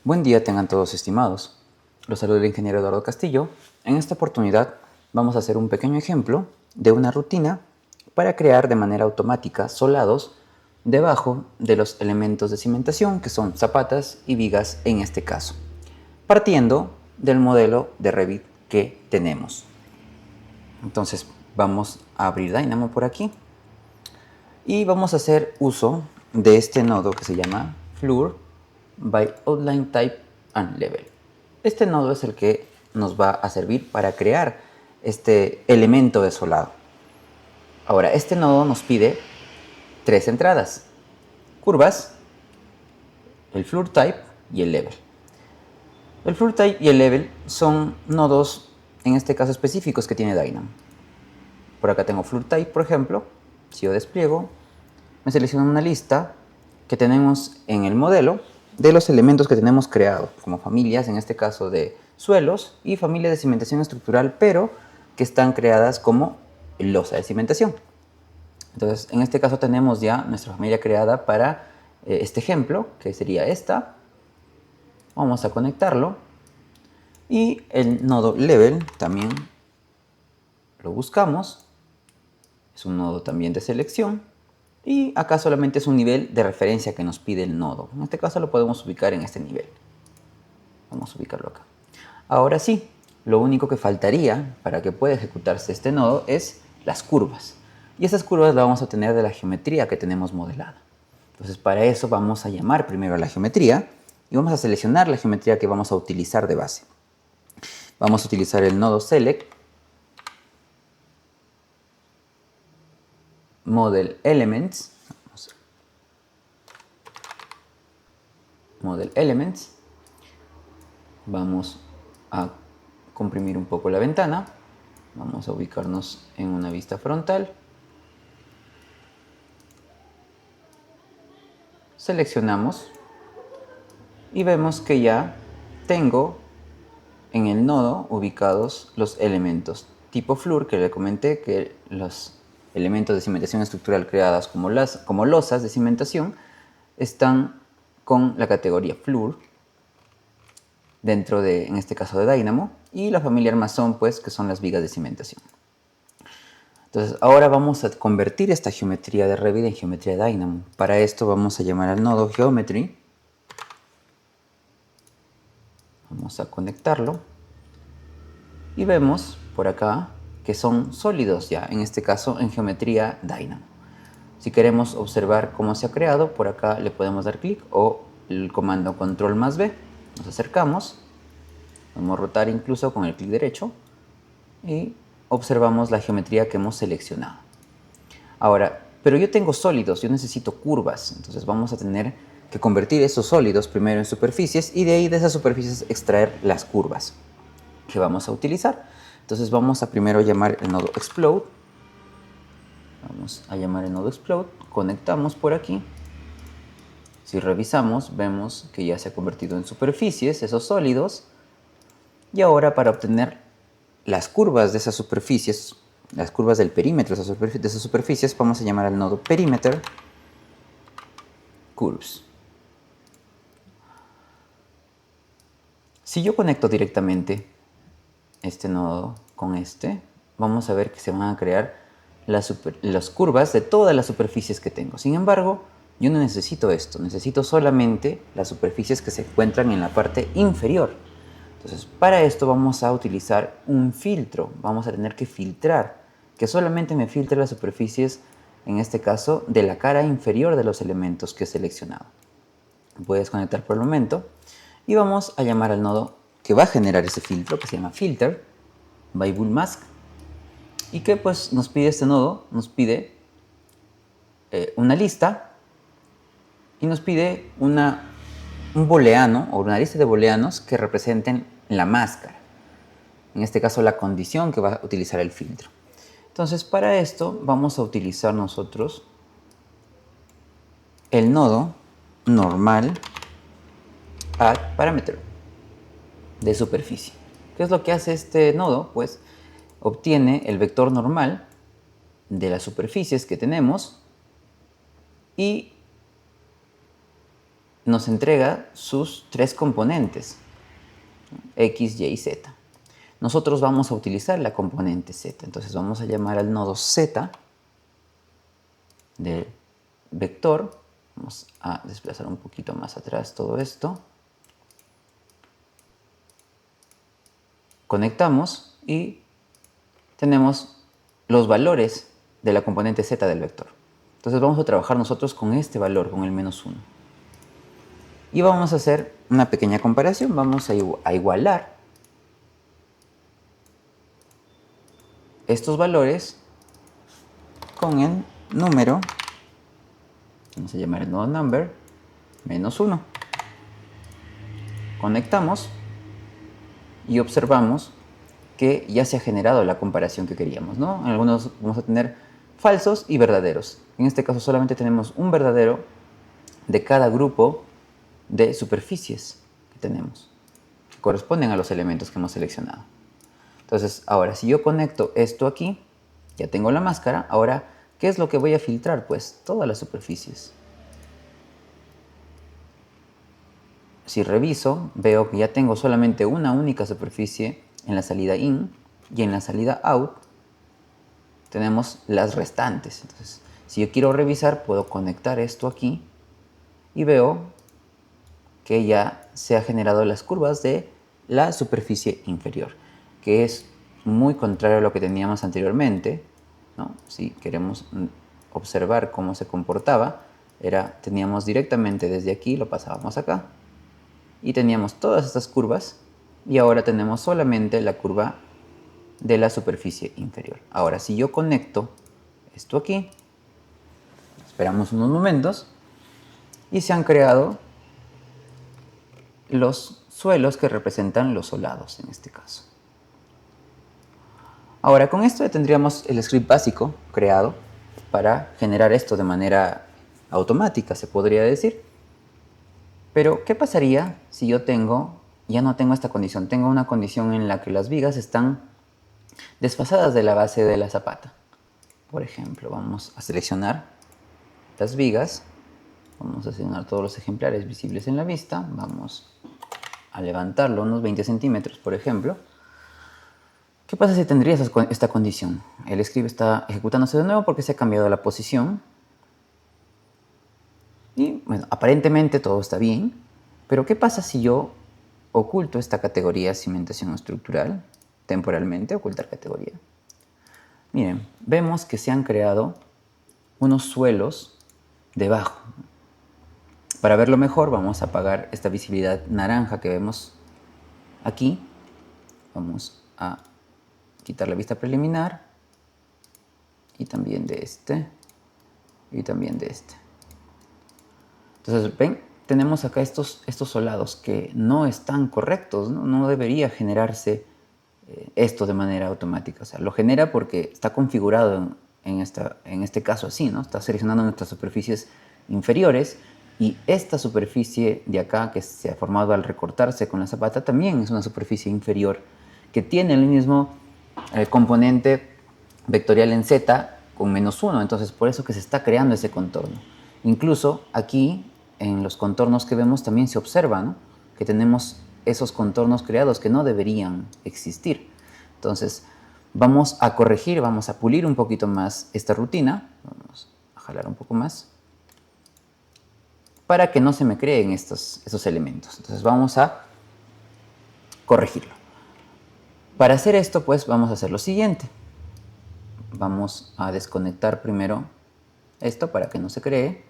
Buen día tengan todos estimados. Los saluda el ingeniero Eduardo Castillo. En esta oportunidad vamos a hacer un pequeño ejemplo de una rutina para crear de manera automática solados debajo de los elementos de cimentación que son zapatas y vigas en este caso, partiendo del modelo de Revit que tenemos. Entonces vamos a abrir Dynamo por aquí y vamos a hacer uso de este nodo que se llama Floor by Outline Type and Level. Este nodo es el que nos va a servir para crear este elemento de solado. Ahora, este nodo nos pide tres entradas: curvas, el Floor Type y el Level. El Floor Type y el Level son nodos, en este caso específicos, que tiene Dynamo. Por acá tengo Floor Type, por ejemplo. Si yo despliego, me selecciona una lista que tenemos en el modelo de los elementos que tenemos creados, como familias, en este caso de suelos, y familias de cimentación estructural, pero que están creadas como losa de cimentación. Entonces, en este caso tenemos ya nuestra familia creada para este ejemplo, que sería esta. Vamos a conectarlo. Y el nodo Level también lo buscamos. Es un nodo también de selección. Y acá solamente es un nivel de referencia que nos pide el nodo. En este caso lo podemos ubicar en este nivel. Vamos a ubicarlo acá. Ahora sí, lo único que faltaría para que pueda ejecutarse este nodo es las curvas. Y esas curvas las vamos a obtener de la geometría que tenemos modelada. Entonces, para eso vamos a llamar primero a la geometría y vamos a seleccionar la geometría que vamos a utilizar de base. Vamos a utilizar el nodo Select, Model Elements, Model Elements. Vamos a comprimir un poco la ventana. Vamos a ubicarnos en una vista frontal. Seleccionamos y vemos que ya tengo en el nodo ubicados los elementos tipo Floor, que le comenté que los elementos de cimentación estructural creadas como losas de cimentación están con la categoría Floor dentro de, en este caso, de Dynamo, y la familia armazón, pues, que son las vigas de cimentación. Entonces, ahora vamos a convertir esta geometría de Revit en geometría de Dynamo. Para esto vamos a llamar al nodo Geometry. Vamos a conectarlo. Y vemos por acá que son sólidos ya, en este caso en geometría Dynamo. Si queremos observar cómo se ha creado, por acá le podemos dar clic o el comando Control+B. Nos acercamos, podemos rotar incluso con el clic derecho y observamos la geometría que hemos seleccionado. Ahora, pero yo tengo sólidos, yo necesito curvas, entonces vamos a tener que convertir esos sólidos primero en superficies y de ahí de esas superficies extraer las curvas que vamos a utilizar. Entonces vamos a primero llamar el nodo Explode. Vamos a llamar el nodo Explode, conectamos por aquí. Si revisamos, vemos que ya se ha convertido en superficies esos sólidos. Y ahora, para obtener las curvas de esas superficies, las curvas del perímetro de esas superficies, vamos a llamar al nodo Perimeter Curves. Si yo conecto directamente este nodo con este, vamos a ver que se van a crear las curvas de todas las superficies que tengo. Sin embargo, yo no necesito esto, necesito solamente las superficies que se encuentran en la parte inferior. Entonces, para esto vamos a utilizar un filtro. Vamos a tener que filtrar, que solamente me filtre las superficies, en este caso, de la cara inferior de los elementos que he seleccionado. Voy a desconectar por el momento y vamos a llamar al nodo que va a generar ese filtro, que se llama Filter by Bool Mask. ¿Y qué pues nos pide este nodo? Nos pide una lista y nos pide un booleano o una lista de booleanos que representen la máscara. En este caso, la condición que va a utilizar el filtro. Entonces, para esto vamos a utilizar nosotros el nodo normal add parameter de superficie. ¿Qué es lo que hace este nodo? Pues obtiene el vector normal de las superficies que tenemos y nos entrega sus tres componentes, X, Y y Z. Nosotros vamos a utilizar la componente Z. Entonces vamos a llamar al nodo Z del vector. Vamos a desplazar un poquito más atrás todo esto. Conectamos y tenemos los valores de la componente Z del vector. Entonces vamos a trabajar nosotros con este valor, con el -1. Y vamos a hacer una pequeña comparación. Vamos a igualar estos valores con el número, vamos a llamar el nodo number, -1. Conectamos y observamos que ya se ha generado la comparación que queríamos, ¿no? En algunos vamos a tener falsos y verdaderos. En este caso solamente tenemos un verdadero de cada grupo de superficies que tenemos, que corresponden a los elementos que hemos seleccionado. Entonces, ahora, si yo conecto esto aquí, ya tengo la máscara. Ahora, ¿qué es lo que voy a filtrar? Pues todas las superficies. Si reviso, veo que ya tengo solamente una única superficie en la salida in y en la salida out tenemos las restantes. Entonces, si yo quiero revisar, puedo conectar esto aquí y veo que ya se han generado las curvas de la superficie inferior, que es muy contrario a lo que teníamos anteriormente, ¿no? Si queremos observar cómo se comportaba, teníamos directamente desde aquí, lo pasábamos acá, y teníamos todas estas curvas, y ahora tenemos solamente la curva de la superficie inferior. Ahora, si yo conecto esto aquí, esperamos unos momentos, y se han creado los suelos que representan los solados en este caso. Ahora, con esto ya tendríamos el script básico creado para generar esto de manera automática, se podría decir. Pero, ¿qué pasaría si yo ya no tengo esta condición? Tengo una condición en la que las vigas están desfasadas de la base de la zapata. Por ejemplo, vamos a seleccionar las vigas. Vamos a seleccionar todos los ejemplares visibles en la vista. Vamos a levantarlo unos 20 centímetros, por ejemplo. ¿Qué pasa si tendría esta condición? El script está ejecutándose de nuevo porque se ha cambiado la posición. Y bueno, aparentemente todo está bien. Pero ¿qué pasa si yo oculto esta categoría cimentación estructural? Temporalmente, ocultar categoría. Miren, vemos que se han creado unos suelos debajo. Para verlo mejor vamos a apagar esta visibilidad naranja que vemos aquí. Vamos a quitar la vista preliminar y también de este y también de este. Entonces, ven, tenemos acá estos solados que no están correctos, no debería generarse esto de manera automática. O sea, lo genera porque está configurado en este caso así, ¿no? Está seleccionando nuestras superficies inferiores y esta superficie de acá que se ha formado al recortarse con la zapata también es una superficie inferior que tiene el mismo componente vectorial en Z con -1, entonces por eso que se está creando ese contorno. Incluso aquí en los contornos que vemos también se observa, ¿no?, que tenemos esos contornos creados que no deberían existir. Entonces vamos a corregir, vamos a pulir un poquito más esta rutina, vamos a jalar un poco más para que no se me creen estos elementos. Entonces vamos a corregirlo. Para hacer esto, pues vamos a hacer lo siguiente. Vamos a desconectar primero esto para que no se cree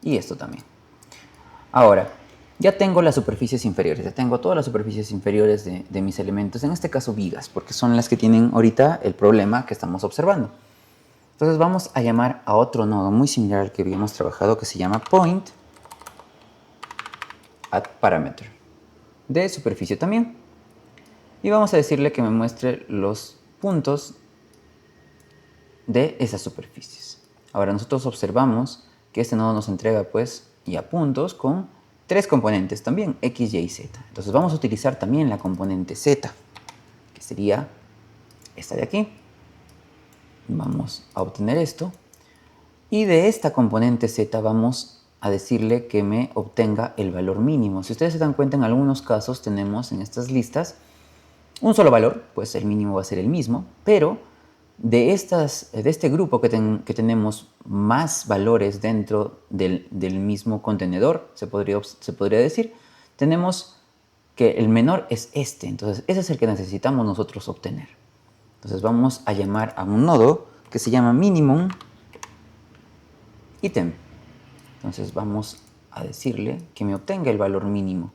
y esto también. Ahora, ya tengo las superficies inferiores, ya tengo todas las superficies inferiores de mis elementos, en este caso vigas, porque son las que tienen ahorita el problema que estamos observando. Entonces vamos a llamar a otro nodo muy similar al que habíamos trabajado que se llama point add parameter, de superficie también. Y vamos a decirle que me muestre los puntos de esas superficies. Ahora nosotros observamos que este nodo nos entrega pues ya puntos con tres componentes también, X, Y y Z. Entonces vamos a utilizar también la componente Z, que sería esta de aquí. Vamos a obtener esto. Y de esta componente Z vamos a decirle que me obtenga el valor mínimo. Si ustedes se dan cuenta, en algunos casos tenemos en estas listas un solo valor, pues el mínimo va a ser el mismo, pero de este grupo que tenemos más valores dentro del mismo contenedor, se podría decir, tenemos que el menor es este. Entonces, ese es el que necesitamos nosotros obtener. Entonces, vamos a llamar a un nodo que se llama minimum item. Entonces, vamos a decirle que me obtenga el valor mínimo.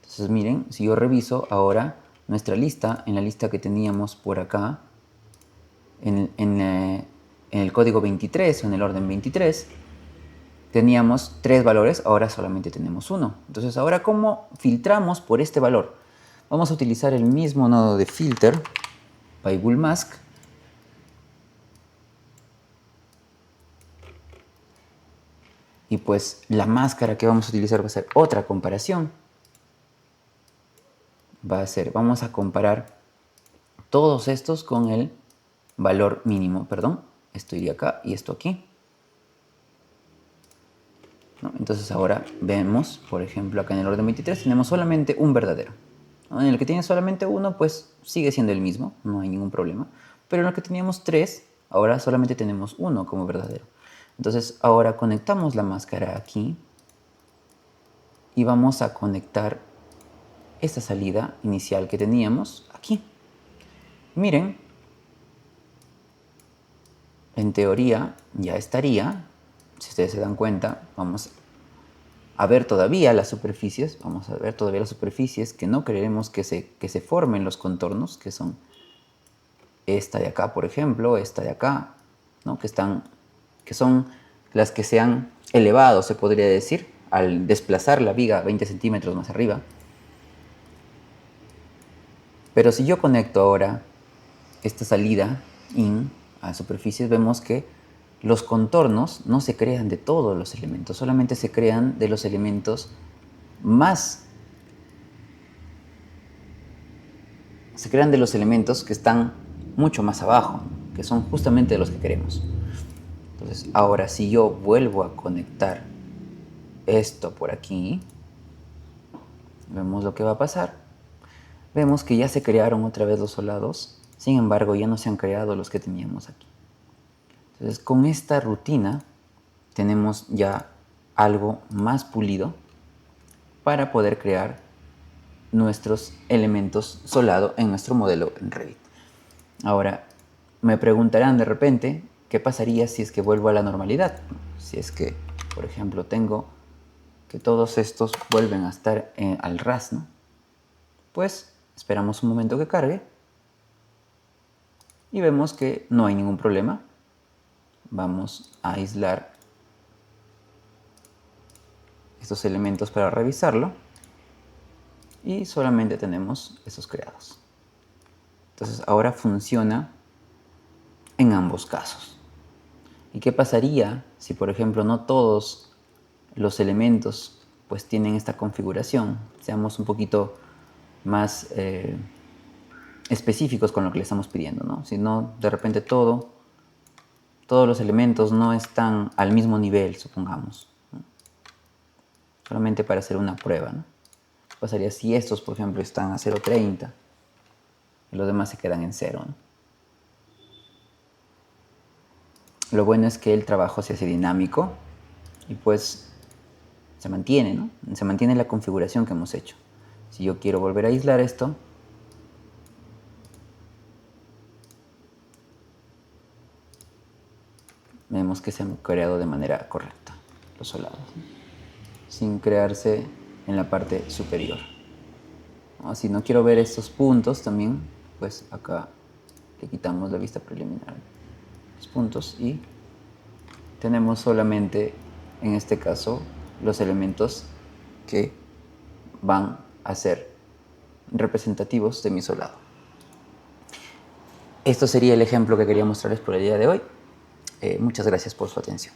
Entonces, miren, si yo reviso ahora nuestra lista, en la lista que teníamos por acá, en el código 23 o en el orden 23, teníamos 3 valores, ahora solamente tenemos uno. Entonces, ahora, ¿cómo filtramos por este valor? Vamos a utilizar el mismo nodo de filter, by boolmask. Y pues la máscara que vamos a utilizar va a ser otra comparación. Vamos a comparar todos estos con el valor mínimo, perdón. Esto iría acá y esto aquí. ¿No? Entonces ahora vemos, por ejemplo, acá en el orden 23 tenemos solamente un verdadero. ¿No? En el que tiene solamente uno, pues sigue siendo el mismo, no hay ningún problema. Pero en el que teníamos 3, ahora solamente tenemos uno como verdadero. Entonces ahora conectamos la máscara aquí y vamos a conectar esta salida inicial que teníamos aquí. Miren, en teoría ya estaría, si ustedes se dan cuenta, vamos a ver todavía las superficies, que no queremos que se formen los contornos, que son esta de acá, por ejemplo, esta de acá, ¿no? que son las que se han elevado, se podría decir, al desplazar la viga 20 centímetros más arriba. Pero si yo conecto ahora esta salida in a superficies, vemos que los contornos no se crean de todos los elementos, solamente se crean de los elementos que están mucho más abajo, que son justamente los que queremos. Entonces, ahora si yo vuelvo a conectar esto por aquí, vemos lo que va a pasar. Vemos que ya se crearon otra vez los solados, sin embargo ya no se han creado los que teníamos aquí. Entonces, con esta rutina tenemos ya algo más pulido para poder crear nuestros elementos solado en nuestro modelo en Revit. Ahora, me preguntarán de repente, ¿qué pasaría si es que vuelvo a la normalidad? Si es que, por ejemplo, tengo que todos estos vuelven a estar al ras, ¿no? Pues esperamos un momento que cargue y vemos que no hay ningún problema. Vamos a aislar estos elementos para revisarlo y solamente tenemos esos creados. Entonces ahora funciona en ambos casos. ¿Y qué pasaría si, por ejemplo, no todos los elementos pues tienen esta configuración? Seamos un poquito más específicos con lo que le estamos pidiendo, ¿no? Si no, de repente todos los elementos no están al mismo nivel, supongamos, ¿no? Solamente para hacer una prueba, ¿no? ¿Qué pasaría si estos, por ejemplo, están a 0.30 y los demás se quedan en 0, ¿no? Lo bueno es que el trabajo se hace dinámico y pues se mantiene, ¿no? Se mantiene la configuración que hemos hecho. Si yo quiero volver a aislar esto, vemos que se han creado de manera correcta los solados, ¿no? Sin crearse en la parte superior. ¿No? Si no quiero ver estos puntos también, pues acá le quitamos la vista preliminar, los puntos, y tenemos solamente, en este caso, los elementos que van a ser representativos de mi solado. Esto sería el ejemplo que quería mostrarles por el día de hoy. Muchas gracias por su atención.